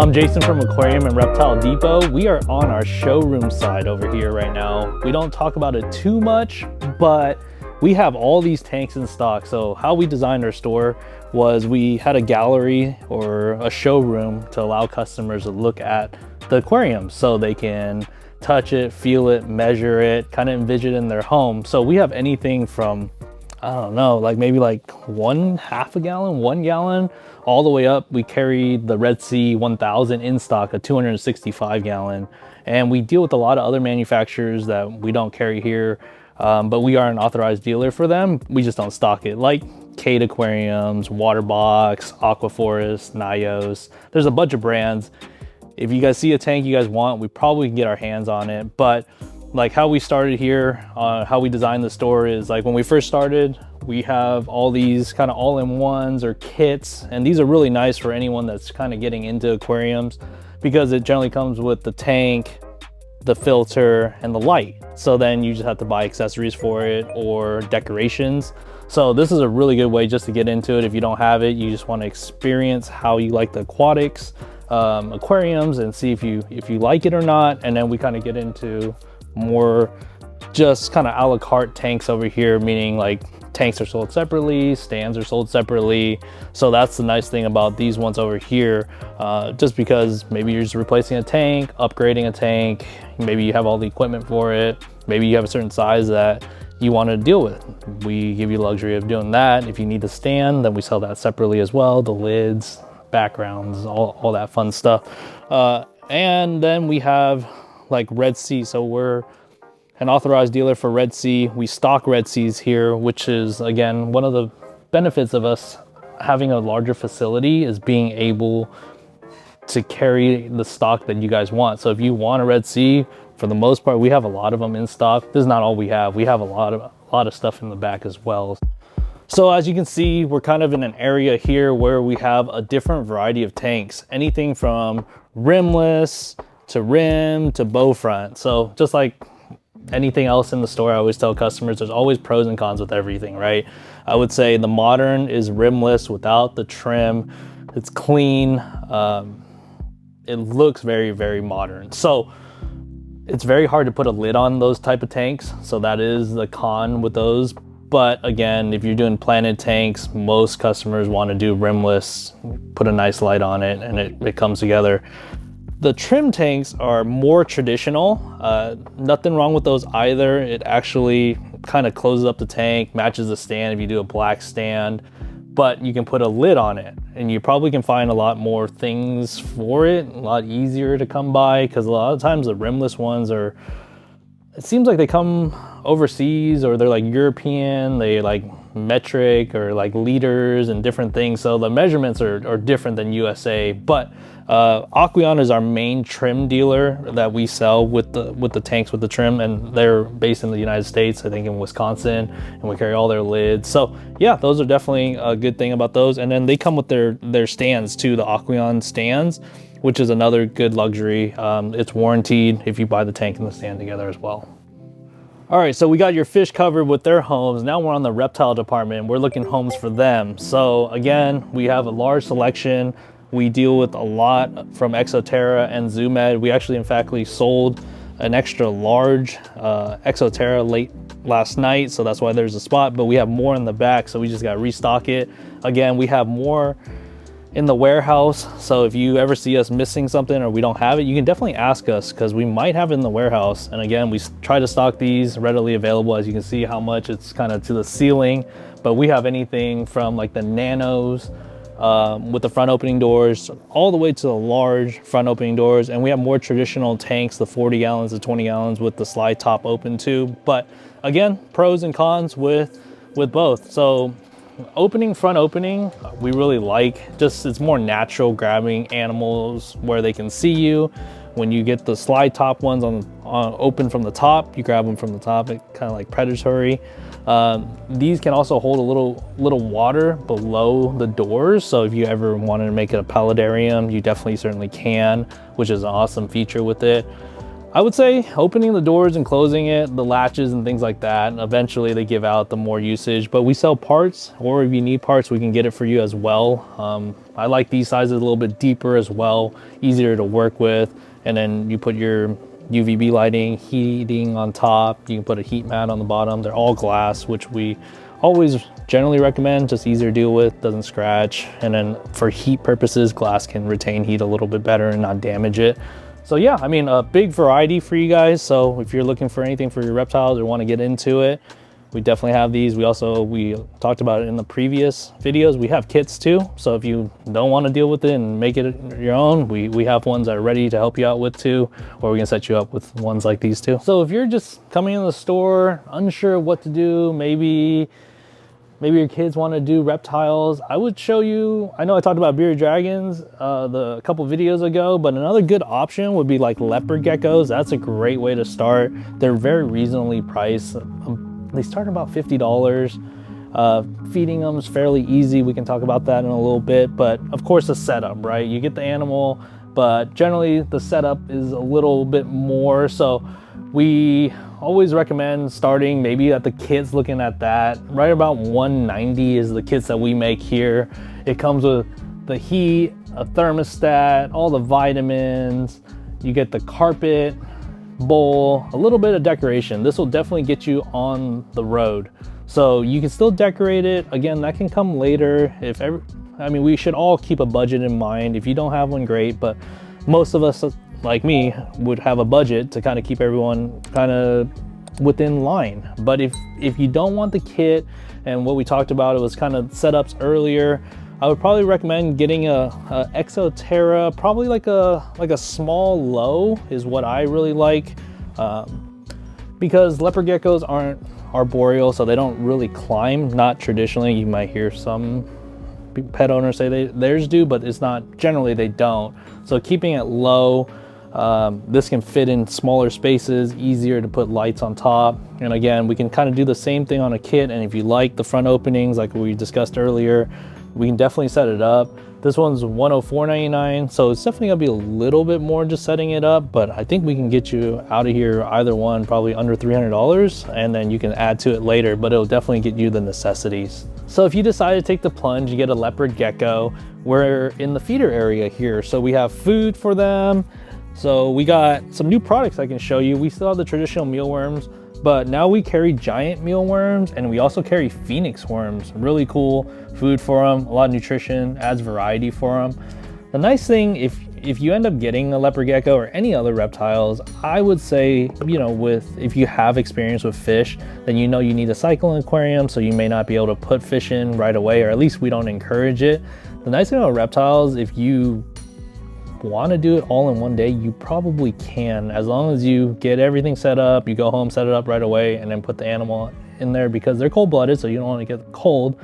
I'm Jason from Aquarium and Reptile Depot. We are on our showroom side over here right now. We don't talk about it too much, but we have all these tanks in stock. So how we designed our store was we had a gallery or a showroom to allow customers to look at the aquarium so they can touch it, feel it, measure it, kind of envision it in their home. So we have anything from, I don't know, like maybe like half a gallon, 1 gallon, all the way up. We carry the Red Sea 1000 in stock, a 265 gallon. And we deal with a lot of other manufacturers that we don't carry here, but we are an authorized dealer for them. We just don't stock it, like Kate Aquariums, Waterbox, Aquaforest, Nios. There's a bunch of brands. If you guys see a tank you guys want, we probably can get our hands on it. But like how we started here, how we designed the store is like when we first started, we have all these kind of all-in-ones or kits, and these are really nice for anyone that's kind of getting into aquariums because it generally comes with the tank, the filter, and the light. So then you just have to buy accessories for it or decorations. So this is a really good way just to get into it. If you don't have it, you just want to experience how you like the aquatics, aquariums, and see if you like it or not. And then we kind of get into more just kind of a la carte tanks over here, meaning like tanks are sold separately, stands are sold separately. So that's the nice thing about these ones over here, just because maybe you're just replacing a tank, upgrading a tank, maybe you have all the equipment for it, maybe you have a certain size that you want to deal with. We give you the luxury of doing that. If you need the stand, then we sell that separately as well, the lids, backgrounds, all that fun stuff. And then we have like Red Sea. So we're an authorized dealer for Red Sea. We stock Red Seas here, which is, again, one of the benefits of us having a larger facility is being able to carry the stock that you guys want. So if you want a Red Sea, for the most part, we have a lot of them in stock. This is not all we have. We have a lot of stuff in the back as well. So as you can see, we're kind of in an area here where we have a different variety of tanks, anything from rimless to rim to bow front. So just like anything else in the store, I always tell customers there's always pros and cons with everything, right? I would say the modern is rimless without the trim. It's clean. It looks very, very modern. So it's very hard to put a lid on those type of tanks. So that is the con with those. But again, if you're doing planted tanks, most customers want to do rimless, put a nice light on it, and it comes together. The trim tanks are more traditional. Nothing wrong with those either. It actually kind of closes up the tank, matches the stand if you do a black stand, but you can put a lid on it, and you probably can find a lot more things for it, a lot easier to come by, because a lot of times the rimless ones are, it seems like they come overseas or they're like European, they like metric or like liters and different things. So the measurements are different than USA, but Aquarium is our main trim dealer that we sell with the tanks with the trim, and they're based in the United States, I think in Wisconsin, and we carry all their lids. So yeah, those are definitely a good thing about those. And then they come with their stands too, the Aquarium stands, which is another good luxury. It's warranted if you buy the tank and the stand together as well. All right, so we got your fish covered with their homes. Now we're on the reptile department. We're looking homes for them. So again, we have a large selection. We deal with a lot from Exoterra and Zoomed. We actually, in fact, sold an extra large Exoterra late last night, so that's why there's a spot, but we have more in the back, so we just got to restock it. Again, we have more in the warehouse, so if you ever see us missing something or we don't have it, you can definitely ask us because we might have it in the warehouse. And again, we try to stock these readily available. As you can see how much it's kind of to the ceiling, but we have anything from like the nanos with the front opening doors all the way to the large front opening doors, and we have more traditional tanks, the 40 gallons, the 20 gallons with the slide top open too. But again, pros and cons with both. So front opening, we really like, just it's more natural, grabbing animals where they can see you. When you get the slide top ones on open from the top, you grab them from the top, it kind of like predatory. These can also hold a little water below the doors, so if you ever wanted to make it a paludarium, you definitely certainly can, which is an awesome feature with it. I would say opening the doors and closing it, the latches and things like that, and eventually they give out the more usage. But we sell parts, or if you need parts, we can get it for you as well. I like these sizes a little bit deeper as well, easier to work with. And then you put your UVB lighting, heating on top. You can put a heat mat on the bottom. They're all glass, which we always generally recommend, just easier to deal with, doesn't scratch. And then for heat purposes, glass can retain heat a little bit better and not damage it. So yeah, I mean, a big variety for you guys. So if you're looking for anything for your reptiles or want to get into it, we definitely have these. We talked about it in the previous videos. We have kits too. So if you don't want to deal with it and make it your own, we have ones that are ready to help you out with too, or we can set you up with ones like these too. So if you're just coming in the store, unsure of what to do, maybe your kids want to do reptiles, I would show you, I know I talked about bearded dragons a couple videos ago, but another good option would be like leopard geckos. That's a great way to start. They're very reasonably priced. They start about $50. Feeding them is fairly easy. We can talk about that in a little bit, but of course the setup, right? You get the animal, but generally the setup is a little bit more. So we always recommend starting maybe at the kits, looking at that. Right about $190 is the kits that we make here. It comes with the heat, a thermostat, all the vitamins. You get the carpet, bowl, a little bit of decoration. This will definitely get you on the road. So you can still decorate it. Again, that can come later. We should all keep a budget in mind. If you don't have one, great, but most of us, like me, would have a budget to kind of keep everyone kind of within line. But if you don't want the kit, and what we talked about, it was kind of setups earlier, I would probably recommend getting a Exoterra, probably like a small low is what I really like, because leopard geckos aren't arboreal, so they don't really climb. Not traditionally. You might hear some pet owners say theirs do, but it's not, generally they don't. So keeping it low, this can fit in smaller spaces, easier to put lights on top. And again, we can kind of do the same thing on a kit, and if you like the front openings like we discussed earlier, we can definitely set it up. This one's $104.99, so it's definitely gonna be a little bit more just setting it up, but I think we can get you out of here, either one, probably under $300, and then you can add to it later, but it'll definitely get you the necessities. So if you decide to take the plunge, you get a leopard gecko. We're in the feeder area here, so we have food for them. So we got some new products I can show you. We still have the traditional mealworms, but now we carry giant mealworms, and we also carry phoenix worms. Really cool food for them, a lot of nutrition, adds variety for them. The nice thing, if you end up getting a leopard gecko or any other reptiles, I would say, if you have experience with fish, then you need a cycling aquarium, so you may not be able to put fish in right away, or at least we don't encourage it. The nice thing about reptiles, if you want to do it all in one day, you probably can, as long as you get everything set up, you go home, set it up right away, and then put the animal in there, because they're cold-blooded, so you don't want to get cold.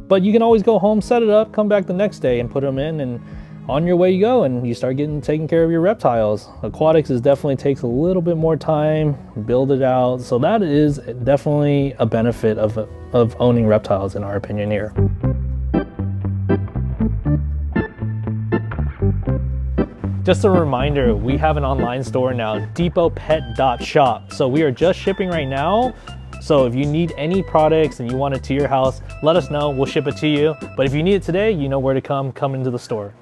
But you can always go home, set it up, come back the next day and put them in, and on your way you go, and you start taking care of your reptiles. Aquatics definitely takes a little bit more time, build it out, so that is definitely a benefit of owning reptiles, in our opinion here. Just a reminder, we have an online store now, depotpet.shop. So we are just shipping right now. So if you need any products and you want it to your house, let us know, we'll ship it to you. But if you need it today, you know where to come into the store.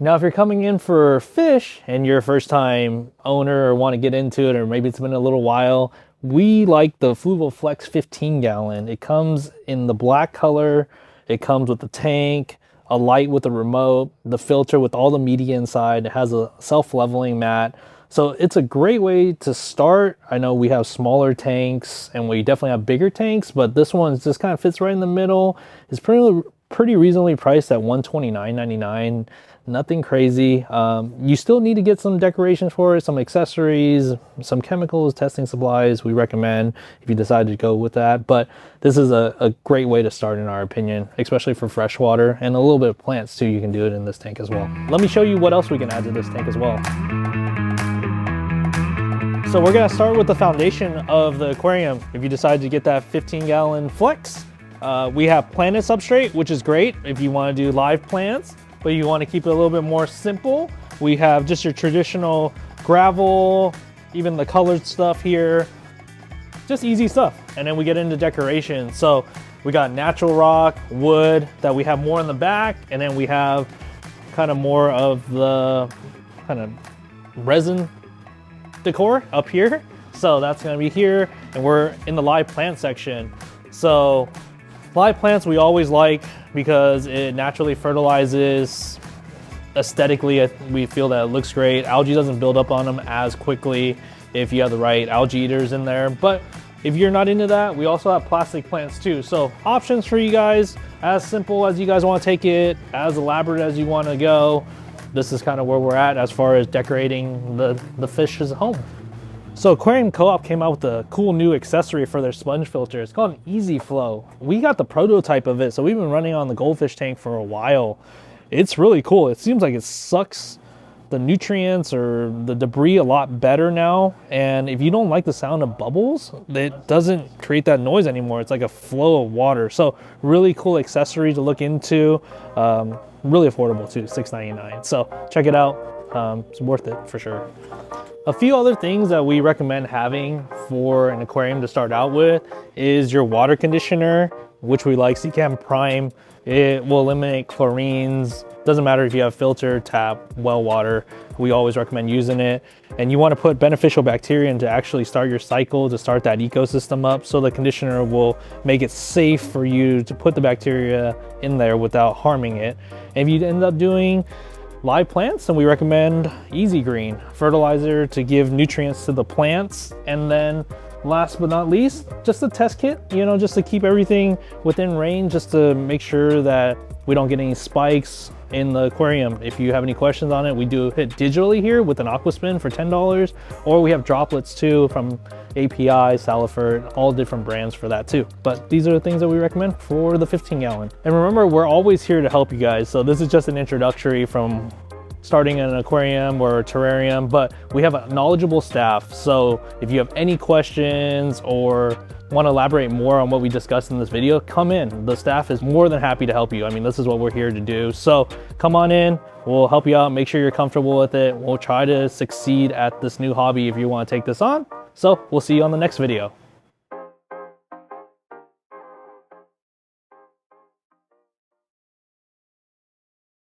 Now, if you're coming in for fish and you're a first time owner or want to get into it, or maybe it's been a little while, we like the Fluval Flex 15 gallon. It comes in the black color. It comes with the tank, a light with a remote, the filter with all the media inside. It has a self-leveling mat. So it's a great way to start. I know we have smaller tanks and we definitely have bigger tanks, but this one just kind of fits right in the middle. It's pretty reasonably priced at $129.99. Nothing crazy. You still need to get some decorations for it, some accessories, some chemicals, testing supplies. We recommend if you decide to go with that. But this is a great way to start, in our opinion, especially for freshwater, and a little bit of plants too. You can do it in this tank as well. Let me show you what else we can add to this tank as well. So we're gonna start with the foundation of the aquarium. If you decide to get that 15-gallon Flex, we have planted substrate, which is great if you want to do live plants, but you want to keep it a little bit more simple. We have just your traditional gravel, even the colored stuff here, just easy stuff. And then we get into decoration. So we got natural rock, wood that we have more in the back, and then we have kind of more of the kind of resin decor up here. So that's gonna be here, and we're in the live plant section. So live plants we always like because it naturally fertilizes. Aesthetically, we feel that it looks great. Algae doesn't build up on them as quickly if you have the right algae eaters in there. But if you're not into that, we also have plastic plants too. So options for you guys, as simple as you guys want to take it, as elaborate as you want to go. This is kind of where we're at as far as decorating the fish's home. So Aquarium Co-op came out with a cool new accessory for their sponge filter. It's called an Easy Flow. We got the prototype of it, so we've been running on the goldfish tank for a while. It's really cool. It seems like it sucks the nutrients or the debris a lot better now. And if you don't like the sound of bubbles, it doesn't create that noise anymore. It's like a flow of water. So really cool accessory to look into. Really affordable too, $6.99. So check it out. It's worth it for sure. A few other things that we recommend having for an aquarium to start out with is your water conditioner, which we like, Seacam Prime. It will eliminate chlorines. Doesn't matter if you have filter, tap, well water. We always recommend using it. And you want to put beneficial bacteria in to actually start your cycle, to start that ecosystem up. So the conditioner will make it safe for you to put the bacteria in there without harming it. And if you end up doing live plants, then we recommend Easy Green fertilizer to give nutrients to the plants. And then last but not least, just a test kit, you know, just to keep everything within range, just to make sure that we don't get any spikes in the aquarium. If you have any questions on it, we do it digitally here with an aquaspin for $10, or we have droplets too from API, Salifert, all different brands for that too. But these are the things that we recommend for the 15-gallon. And remember, we're always here to help you guys. So this is just an introductory from starting an aquarium or a terrarium, but we have a knowledgeable staff. So if you have any questions or want to elaborate more on what we discussed in this video, come in. The staff is more than happy to help you. I mean, this is what we're here to do. So come on in, we'll help you out, make sure you're comfortable with it. We'll try to succeed at this new hobby if you want to take this on. So we'll see you on the next video.